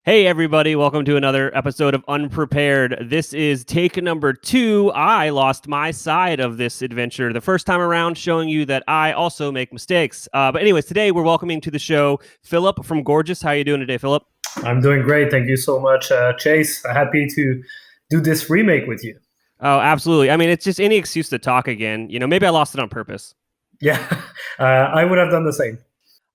Hey, everybody. Welcome to another episode of Unprepared. This is take number 2. I lost my side of this adventure the first time around, showing you that I also make mistakes. But anyways, today we're welcoming to the show Philippe from Gorgias. How are you doing today, Philippe? I'm doing great. Thank you so much, Chase. Happy to do this remake with you. Oh, absolutely. I mean, it's just any excuse to talk again. Maybe I lost it on purpose. Yeah, I would have done the same.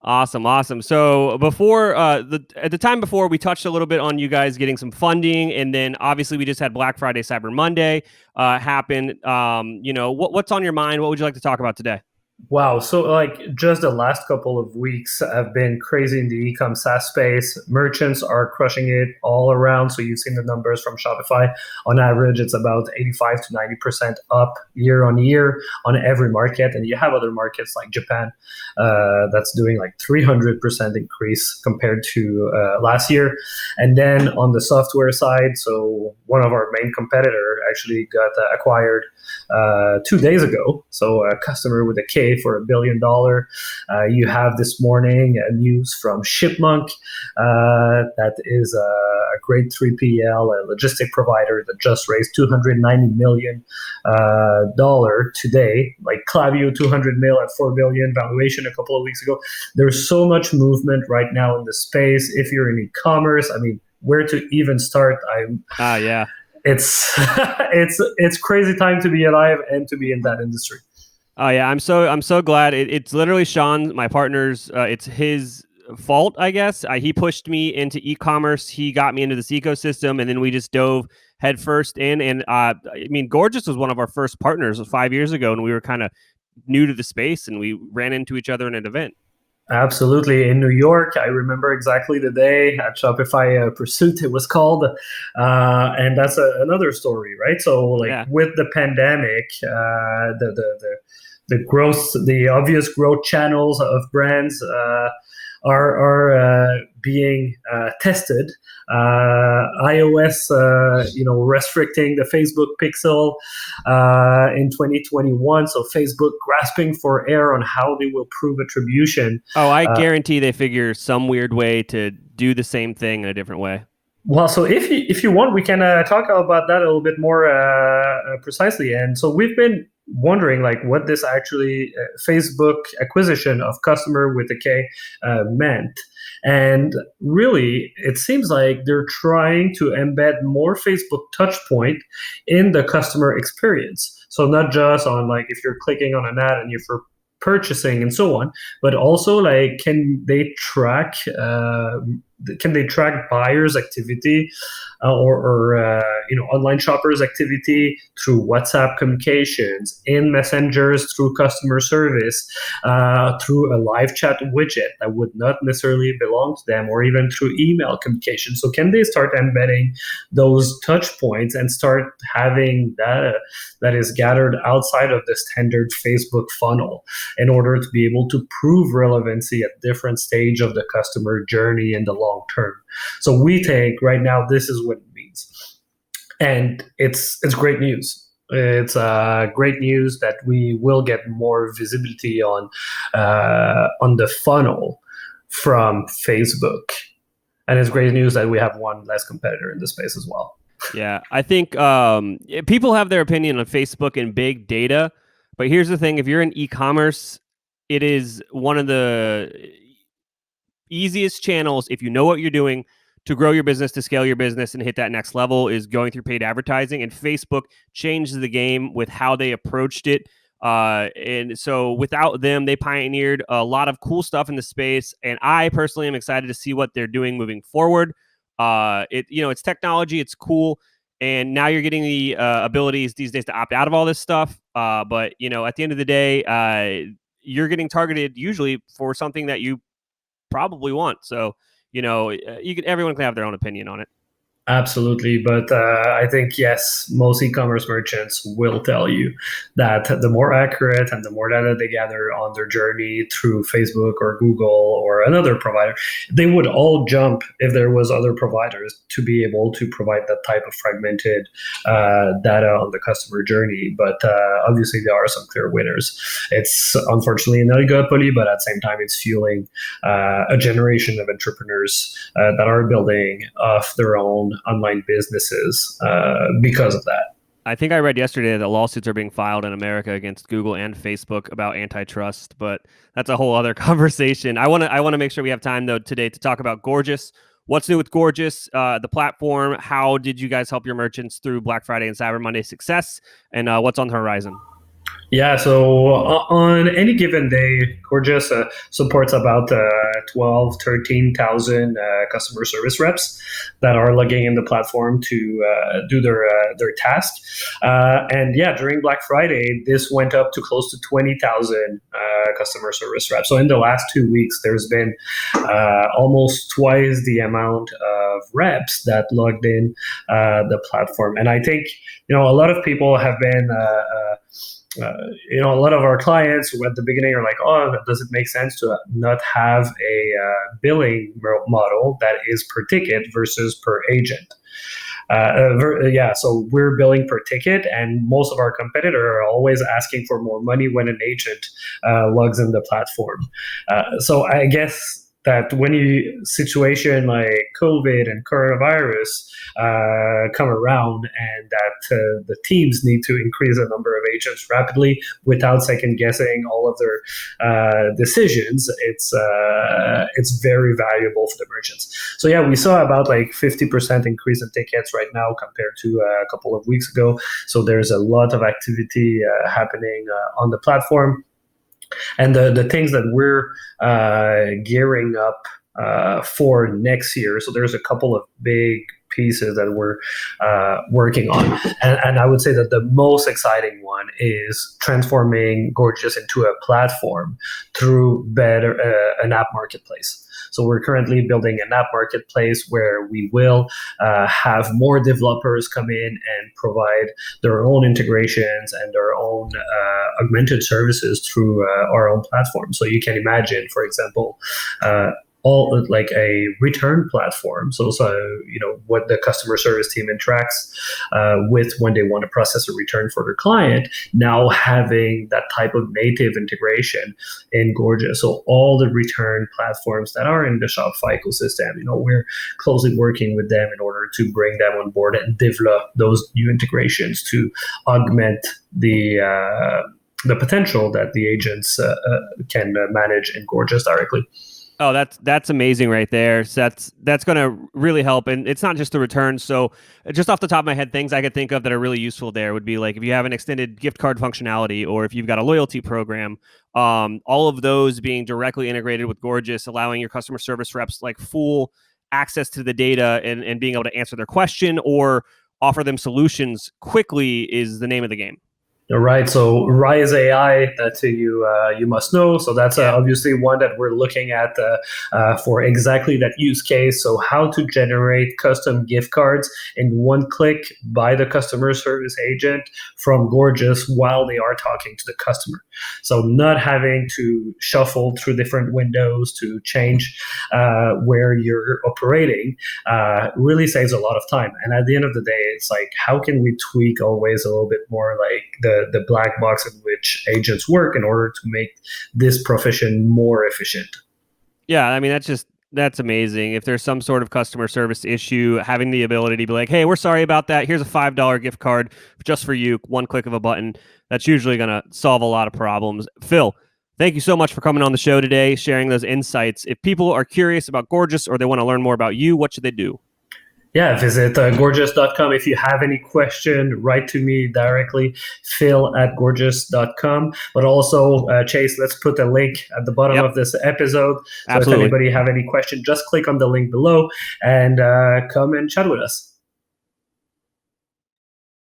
Awesome. So before at the time before, we touched a little bit on you guys getting some funding, and then obviously we just had Black Friday, Cyber Monday happen. What's on your mind? What would you like to talk about today? Wow. So, like, just the last couple of weeks have been crazy in the e-com SaaS space. Merchants are crushing it all around. So, you've seen the numbers from Shopify. On average, it's about 85 to 90% up year on year on every market. And you have other markets like Japan that's doing like 300% increase compared to last year. And then on the software side, so one of our main competitor actually got acquired 2 days ago. So, a customer with a K for $1 billion. You have this morning news from Shipmonk that is a great 3PL, a logistic provider that just raised $290 million today. Like Klaviyo, 200 mil at 4 billion valuation a couple of weeks ago. There's so much movement right now in the space. If you're in e-commerce, I mean, where to even start? Yeah. It's it's crazy time to be alive and to be in that industry. Oh yeah, I'm so glad. It's literally Sean, my partner's. It's his fault, I guess. He pushed me into e-commerce. He got me into this ecosystem, and then we just dove headfirst in. And I mean, Gorgias was one of our first partners 5 years ago, and we were kind of new to the space, and we ran into each other in an event. Absolutely. In New York, I remember exactly the day at Shopify Pursuit, it was called. And that's another story, right? So, like, Yeah. with the pandemic, the growth, the obvious growth channels of brands are being tested. iOS, restricting the Facebook Pixel in 2021. So Facebook grasping for air on how they will prove attribution. Oh, I guarantee they figure some weird way to do the same thing in a different way. Well, so if you want, we can talk about that a little bit more precisely. And so we've been wondering, like, what this actually Facebook acquisition of Kustomer with a K meant. And really, it seems like they're trying to embed more Facebook touchpoint in the customer experience. So not just on, like, if you're clicking on an ad and you're purchasing and so on, but also, like, can they track buyers' activity or online shoppers' activity through WhatsApp communications, in messengers, through customer service, through a live chat widget that would not necessarily belong to them, or even through email communication? So can they start embedding those touch points and start having data that is gathered outside of the standard Facebook funnel in order to be able to prove relevancy at different stage of the customer journey in the long term? So we think right now this is what it means, and it's great news. It's great news that we will get more visibility on the funnel from Facebook, and it's great news that we have one less competitor in the space as well. Yeah, I think people have their opinion on Facebook and big data, but here's the thing: if you're in e-commerce, it is one of the easiest channels, if you know what you're doing, to grow your business, to scale your business and hit that next level, is going through paid advertising. And Facebook changed the game with how they approached it. And so without them, they pioneered a lot of cool stuff in the space. And I personally am excited to see what they're doing moving forward. It's technology, it's cool. And now you're getting the abilities these days to opt out of all this stuff. But at the end of the day, you're getting targeted usually for something that you probably want. So, everyone can have their own opinion on it. Absolutely, but I think yes, most e-commerce merchants will tell you that the more accurate and the more data they gather on their journey through Facebook or Google or another provider, they would all jump if there was other providers to be able to provide that type of fragmented data on the customer journey. But obviously, there are some clear winners. It's unfortunately an oligopoly, but at the same time, it's fueling a generation of entrepreneurs that are building off their own online businesses because of that. I think I read yesterday that lawsuits are being filed in America against Google and Facebook about antitrust, but that's a whole other conversation. I want to make sure we have time though today to talk about Gorgias. What's new with Gorgias, the platform? How did you guys help your merchants through Black Friday and Cyber Monday success? And what's on the horizon? Yeah, so on any given day, Gorgias supports about 12, 13,000 customer service reps that are logging in the platform to do their task. And yeah, during Black Friday, this went up to close to 20,000 customer service reps. So in the last 2 weeks, there's been almost twice the amount of reps that logged in the platform. And I think, a lot of people have been a lot of our clients who at the beginning are like, oh, does it make sense to not have a billing model that is per ticket versus per agent? So we're billing per ticket, and most of our competitors are always asking for more money when an agent logs in the platform. So I guess that when you situation like COVID and coronavirus come around, and that the teams need to increase the number of agents rapidly without second guessing all of their decisions, it's very valuable for the merchants. So yeah, we saw about like 50% increase in tickets right now compared to a couple of weeks ago. So there's a lot of activity happening on the platform. And the things that we're gearing up for next year. So there's a couple of big pieces that we're working on. And I would say that the most exciting one is transforming Gorgias into a platform through better an app marketplace. So we're currently building an app marketplace where we will have more developers come in and provide their own integrations and their own augmented services through our own platform. So you can imagine, for example, all like a return platform. So what the customer service team interacts with when they want to process a return for their client, now having that type of native integration in Gorgias. So all the return platforms that are in the Shopify ecosystem, we're closely working with them in order to bring them on board and develop those new integrations to augment the potential that the agents can manage in Gorgias directly. Oh, that's amazing right there. So that's going to really help. And it's not just the return. So just off the top of my head, things I could think of that are really useful there would be like if you have an extended gift card functionality, or if you've got a loyalty program, all of those being directly integrated with Gorgias, allowing your customer service reps like full access to the data and being able to answer their question or offer them solutions quickly is the name of the game. Right. So Rise AI that you must know. So that's obviously one that we're looking at for exactly that use case. So how to generate custom gift cards in one click by the customer service agent from Gorgias while they are talking to the customer. So not having to shuffle through different windows to change where you're operating really saves a lot of time. And at the end of the day, it's like, how can we tweak always a little bit more like the black box in which agents work in order to make this profession more efficient? Yeah, I mean, that's amazing. If there's some sort of customer service issue, having the ability to be like, hey, we're sorry about that. Here's a $5 gift card just for you. One click of a button. That's usually going to solve a lot of problems. Phil, thank you so much for coming on the show today, sharing those insights. If people are curious about Gorgias or they want to learn more about you, what should they do? Yeah, visit gorgias.com. If you have any question, write to me directly, phil@gorgias.com. But also, Chase, let's put a link at the bottom of this episode. So Absolutely. If anybody have any question, just click on the link below and come and chat with us.